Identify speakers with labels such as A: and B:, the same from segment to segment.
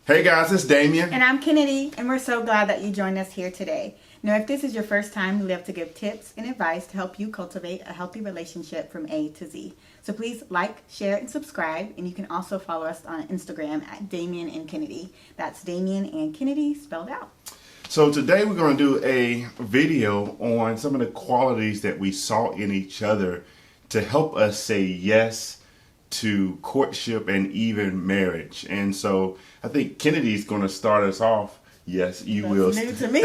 A: Hey guys, it's Damien.
B: And I'm Kenady, and we're so glad that you joined us here today. Now, if this is your first time, we love to give tips and advice to help you cultivate a healthy relationship from A to Z. So please like, share, and subscribe, and you can also follow us on Instagram at Damien and Kenady. That's Damien and Kenady spelled out.
A: So today we're going to do a video on some of the qualities that we saw in each other to help us say yes to courtship and even marriage. And so I think Kenady's going to start us off. Yes, you will.
B: New to me.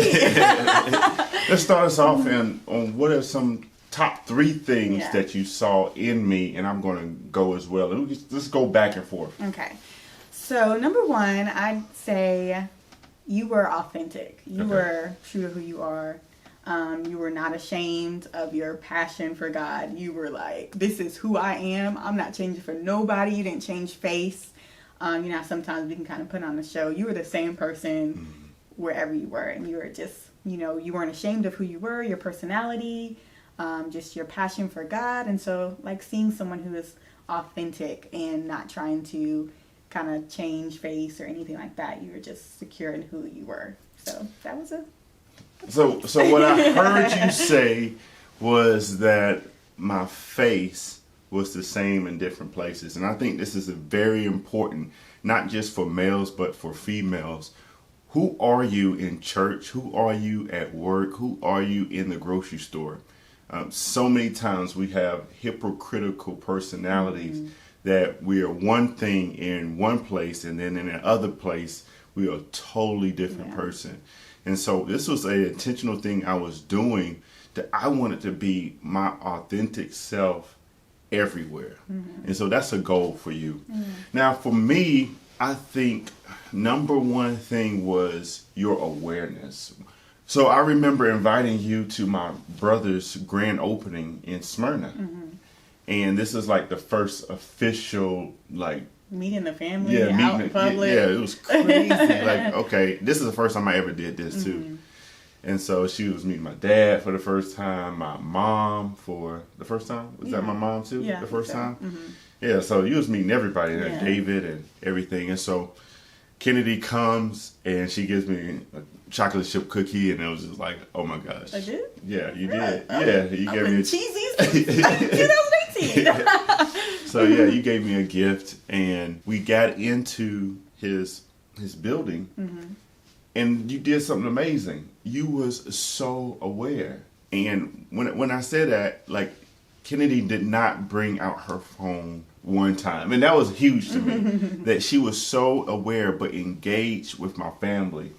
A: Let's start us off on what are some top 3 things that you saw in me, and I'm going to go as well. And let's go back and forth.
B: Okay. So number 1, I'd say you were authentic. You were true to who you are. You were not ashamed of your passion for God. You were like, this is who I am. I'm not changing for nobody. You didn't change face. Sometimes we can kind of put on a show. You were the same person wherever you were. And you were just, you weren't ashamed of who you were, your personality, just your passion for God. And so like seeing someone who is authentic and not trying to kind of change face or anything like that. You were just secure in who you were. So that was
A: So what I heard you say was that my face was the same in different places. And I think this is very important, not just for males, but for females. Who are you in church? Who are you at work? Who are you in the grocery store? So many times we have hypocritical personalities that we are one thing in one place, and then in another place, we are a totally different person. And so this was an intentional thing I was doing, that I wanted to be my authentic self everywhere. And so that's a goal for you. Now for me, I think number 1 thing was your awareness. So I remember inviting you to my brother's grand opening in Smyrna. And this is like the first official
B: meeting the family out in public.
A: Yeah, it was crazy. Okay, this is the first time I ever did this too. And so she was meeting my dad for the first time, my mom for the first time. Was that my mom too?
B: Yeah,
A: the first time? Yeah, so you was meeting everybody there, David and everything. And so Kenady comes and she gives me a chocolate chip cookie, and it was just like, oh my gosh.
B: I did?
A: Yeah, you did. Yeah, you gave me a
B: cheesy 2018.
A: So yeah, you gave me a gift, and we got into his building, and you did something amazing. You was so aware, and when I said that, like, Kenady did not bring out her phone one time, and that was huge to me. That she was so aware but engaged with my family,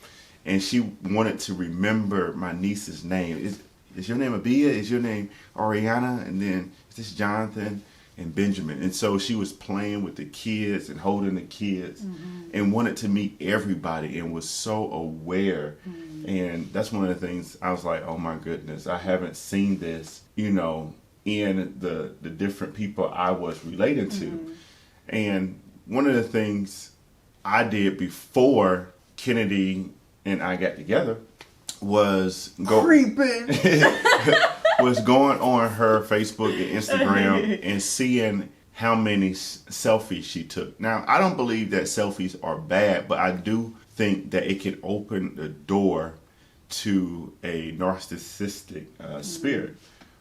A: and she wanted to remember my niece's name. Is your name Abia? Is your name Ariana? And then is this Jonathan and Benjamin? And so she was playing with the kids and holding the kids and wanted to meet everybody and was so aware. And that's one of the things I was like, oh my goodness, I haven't seen this, in the different people I was related to. And one of the things I did before Kenady and I got together was was going on her Facebook and Instagram and seeing how many selfies she took. Now, I don't believe that selfies are bad, but I do think that it can open the door to a narcissistic spirit,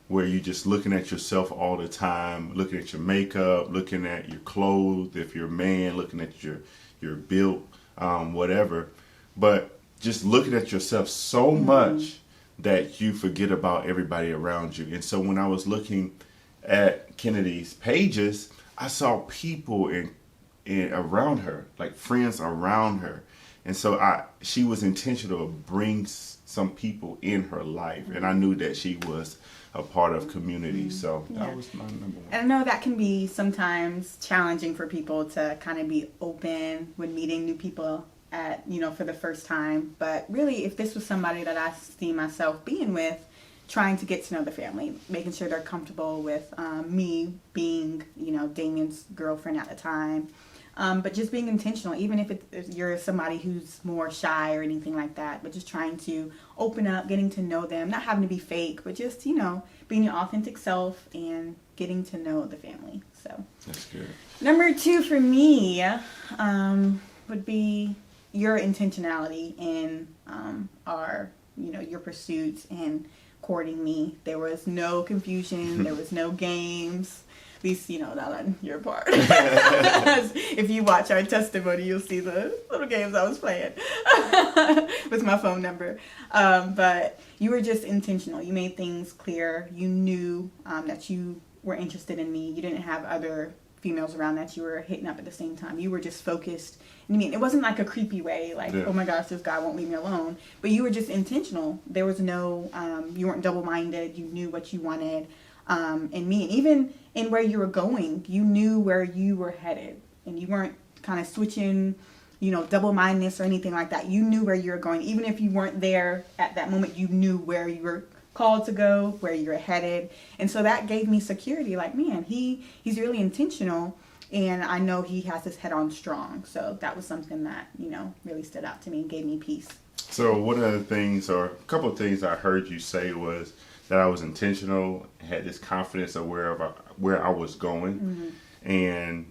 A: where you're just looking at yourself all the time, looking at your makeup, looking at your clothes, if you're a man, looking at your build, whatever. But just looking at yourself so much that you forget about everybody around you. And so when I was looking at Kenady's pages, I saw people in around her, like friends around her. And so she was intentional to bring some people in her life. And I knew that she was a part of community. So that was my number 1.
B: And I know that can be sometimes challenging for people to kind of be open when meeting new people for the first time. But really, if this was somebody that I see myself being with, trying to get to know the family, making sure they're comfortable with me being, Damien's girlfriend at the time. But just being intentional, even if you're somebody who's more shy or anything like that, but just trying to open up, getting to know them, not having to be fake, but just, being your authentic self and getting to know the family. So
A: that's good.
B: Number 2 for me would be, your intentionality in our, your pursuits and courting me. There was no confusion. There was no games. At least, not on your part. If you watch our testimony, you'll see the little games I was playing with my phone number. But you were just intentional. You made things clear. You knew that you were interested in me. You didn't have other females around that you were hitting up at the same time. You were just focused. It wasn't like a creepy way, like, oh my gosh, this guy won't leave me alone. But you were just intentional. There was no, you weren't double-minded. You knew what you wanted. In me, and even in where you were going, you knew where you were headed, and you weren't kind of switching, double-mindedness or anything like that. You knew where you were going. Even if you weren't there at that moment, you knew where you were called to go, where you were headed. And so that gave me security. Like, man, he's really intentional, and I know he has his head on strong. So that was something that, really stood out to me and gave me peace.
A: So one of the things, or a couple of things I heard you say was that I was intentional, had this confidence of where I was going, and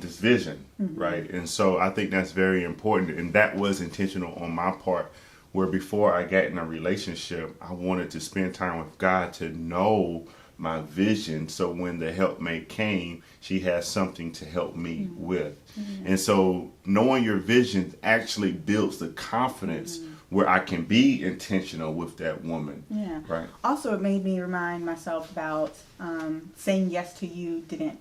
A: this vision, right? And so I think that's very important, and that was intentional on my part, where before I got in a relationship, I wanted to spend time with God to know my vision, so when the helpmate came, she has something to help me with. And so knowing your vision actually builds the confidence where I can be intentional with that woman.
B: Yeah.
A: Right.
B: Also, it made me remind myself about saying yes to you didn't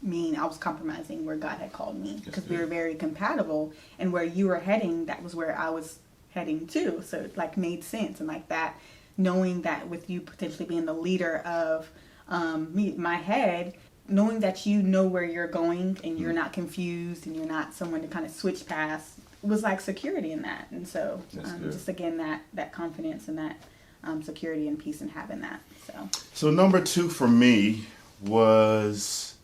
B: mean I was compromising where God had called me, because we were very compatible, and where you were heading, that was where I was heading too. So it made sense, and that, knowing that with you potentially being the leader of my head, knowing that you know where you're going and you're not confused and you're not someone to kind of switch past, was like security in that. And so just again that confidence and that security and peace in having that. So
A: number 2 for me was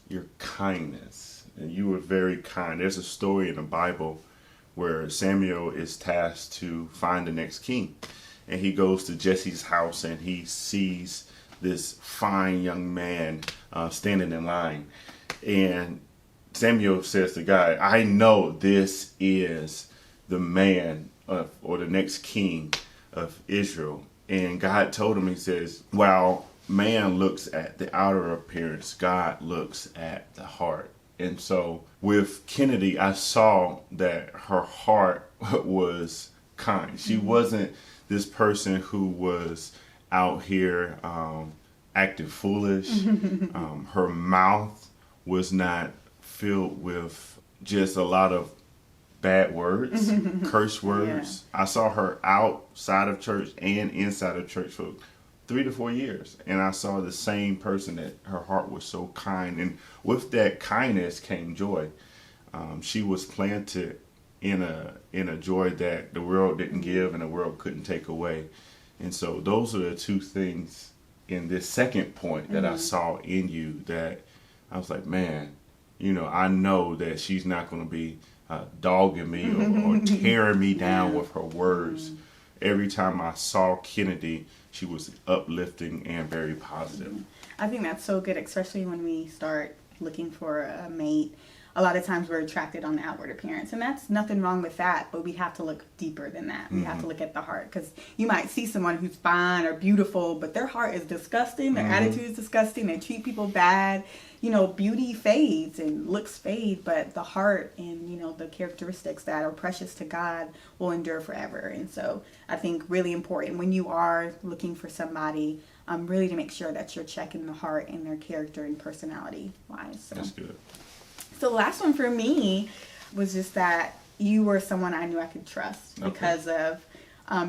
A: your kindness. And you were very kind. There's a story in the Bible where Samuel is tasked to find the next king, and he goes to Jesse's house and he sees this fine young man standing in line, and Samuel says to God, I know this is the man or the next king of Israel. And God told him, he says, while man looks at the outer appearance, God looks at the heart. And so with Kenady, I saw that her heart was kind. She wasn't this person who was out here acting foolish. Her mouth was not filled with just a lot of bad words, curse words. Yeah. I saw her outside of church and inside of church for 3 to 4 years, and I saw the same person, that her heart was so kind, and with that kindness came joy. She was planted in a joy that the world didn't give and the world couldn't take away. And so those are the 2 things in this second point that I saw in you, that I was like, man, I know that she's not going to be dogging me or tearing me down with her words. Every time I saw Kenady, she was uplifting and very positive.
B: I think that's so good, especially when we start looking for a mate. A lot of times we're attracted on the outward appearance, and that's nothing wrong with that, but we have to look deeper than that. We have to look at the heart, because you might see someone who's fine or beautiful, but their heart is disgusting, their attitude is disgusting, they treat people bad. Beauty fades and looks fade, but the heart and, the characteristics that are precious to God will endure forever. And so I think really important when you are looking for somebody, really to make sure that you're checking the heart and their character and personality wise. So.
A: That's good.
B: So the last one for me was just that you were someone I knew I could trust because of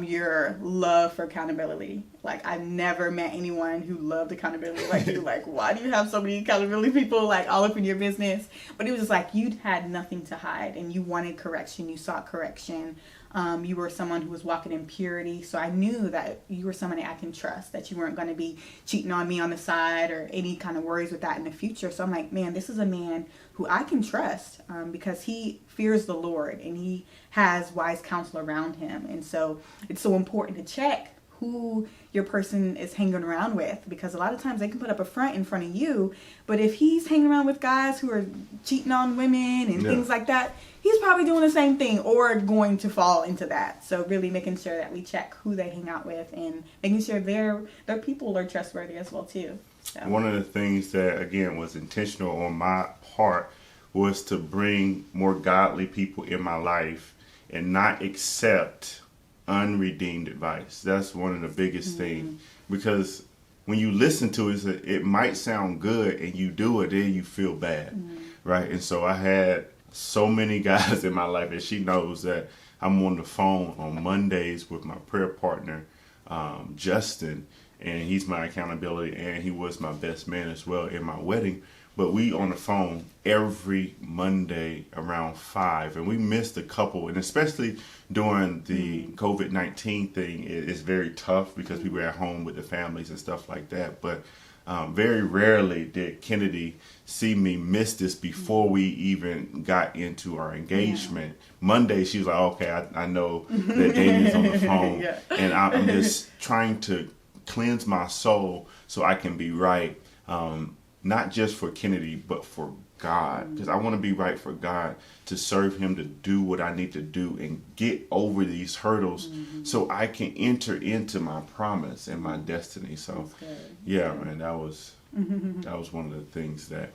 B: your love for accountability. Like, I've never met anyone who loved accountability like you. Like, why do you have so many accountability people all up in your business? But it was just like you had nothing to hide, and you wanted correction. You sought correction. You were someone who was walking in purity. So I knew that you were somebody I can trust, that you weren't going to be cheating on me on the side or any kind of worries with that in the future. So I'm like, man, this is a man who I can trust because he fears the Lord and he has wise counsel around him. And so it's so important to check who your person is hanging around with, because a lot of times they can put up a front in front of you, but if he's hanging around with guys who are cheating on women and things like that, he's probably doing the same thing or going to fall into that. So really making sure that we check who they hang out with and making sure their people are trustworthy as well too. So.
A: One of the things that, again, was intentional on my part was to bring more godly people in my life and not accept unredeemed advice. That's one of the biggest things, because when you listen to it, it might sound good and you do it, then you feel bad, right? And so I had so many guys in my life, and she knows that I'm on the phone on Mondays with my prayer partner, Justin, and he's my accountability, and he was my best man as well in my wedding. But we on the phone every Monday around 5, and we missed a couple, and especially during the COVID-19 thing, it's very tough because we were at home with the families and stuff like that. But very rarely did Kenady see me miss this before we even got into our engagement. Monday, she was like, okay, I know that Damien's on the phone, and I'm just trying to cleanse my soul so I can be right. Not just for Kenady, but for God. Because I want to be right for God, to serve him, to do what I need to do and get over these hurdles so I can enter into my promise and my destiny. So, man, that was one of the things that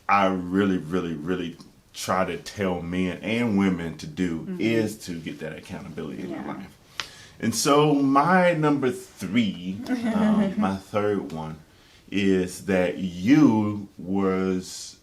A: I really, really, really try to tell men and women to do, is to get that accountability in your life. And so my number 3, my third one, is that you was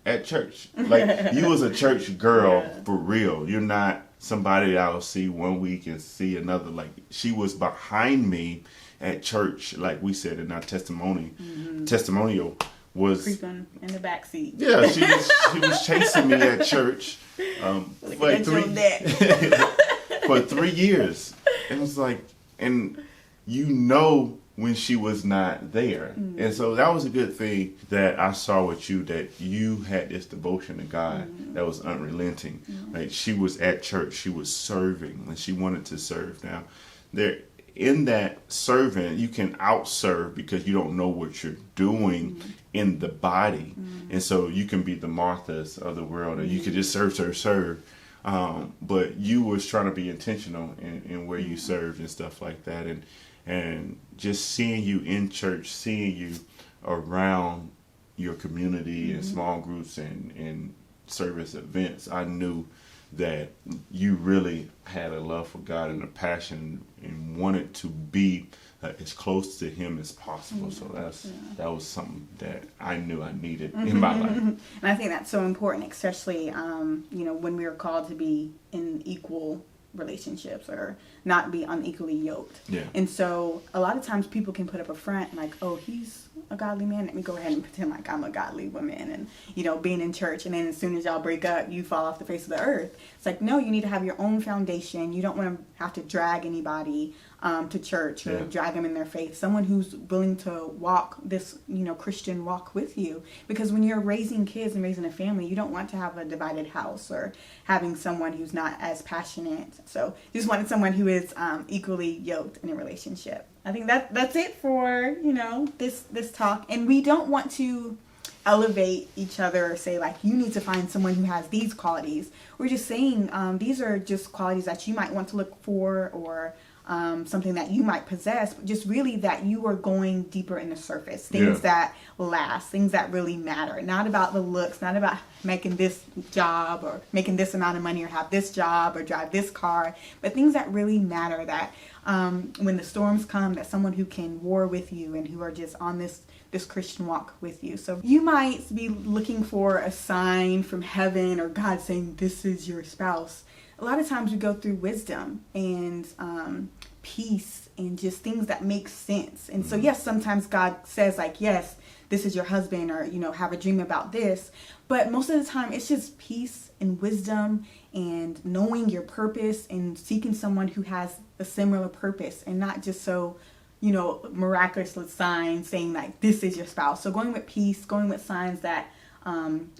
A: at church. Like, you was a church girl for real. You're not somebody that I'll see one week and see another. Like, she was behind me at church, like we said in our testimonial was
B: creeping in the back seat.
A: Yeah, she was chasing me at church for 3 years. It was like, and when she was not there. And so that was a good thing that I saw with you, that you had this devotion to God that was unrelenting. Like, she was at church, she was serving, and she wanted to serve. Now, in that serving, you can outserve because you don't know what you're doing in the body. And so you can be the Marthas of the world, and you can just serve. But you was trying to be intentional in where you served and stuff like that. And just seeing you in church, seeing you around your community and small groups and service events, I knew that you really had a love for God and a passion and wanted to be as close to him as possible. So that was something that I knew I needed in my life.
B: And I think that's so important, especially when we are called to be in equal relationships or not be unequally yoked. And so a lot of times people can put up a front like, oh, he's a godly man, let me go ahead and pretend like I'm a godly woman, and being in church, and then as soon as y'all break up, you fall off the face of the earth. It's like, no, you need to have your own foundation. You don't want to have to drag anybody to church or drag them in their faith. Someone who's willing to walk this Christian walk with you, because when you're raising kids and raising a family, you don't want to have a divided house or having someone who's not as passionate. So you just wanted someone who is equally yoked in a relationship. I think that's it for this talk. And we don't want to elevate each other or say like, you need to find someone who has these qualities. We're just saying these are just qualities that you might want to look for, or something that you might possess, but just really that you are going deeper in the surface, things that last, things that really matter, not about the looks, not about making this job or making this amount of money or have this job or drive this car, but things that really matter, that when the storms come, that someone who can war with you and who are just on this Christian walk with you. So you might be looking for a sign from heaven or God saying this is your spouse. A lot of times we go through wisdom and peace and just things that make sense. And so yes, sometimes God says like, yes, this is your husband, or have a dream about this. But most of the time it's just peace and wisdom and knowing your purpose and seeking someone who has a similar purpose, and not just so miraculous signs saying like this is your spouse. So going with peace, going with signs that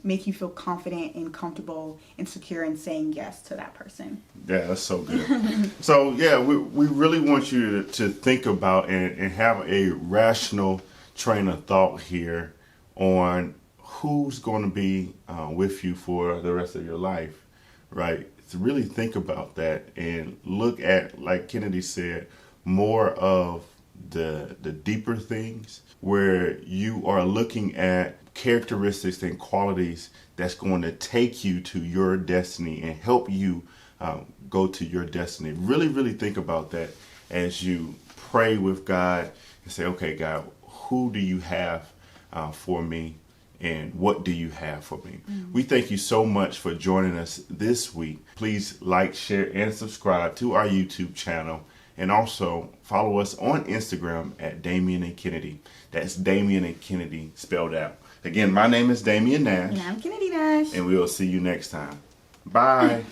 B: make you feel confident and comfortable and secure in saying yes to that person.
A: Yeah, that's so good. So, yeah, we really want you to think about and have a rational train of thought here on who's going to be with you for the rest of your life, right? To really think about that and look at, like Kennedy said, more of the deeper things where you are looking at characteristics and qualities that's going to take you to your destiny and help you go to your destiny. Really, really think about that as you pray with God and say, okay, God, who do you have for me? And what do you have for me? We thank you so much for joining us this week. Please like, share, and subscribe to our YouTube channel. And also follow us on Instagram at Damien and Kenady. That's Damien and Kenady spelled out. Again, my name is Damien Nash.
B: And I'm Kenady Nash.
A: And we will see you next time. Bye.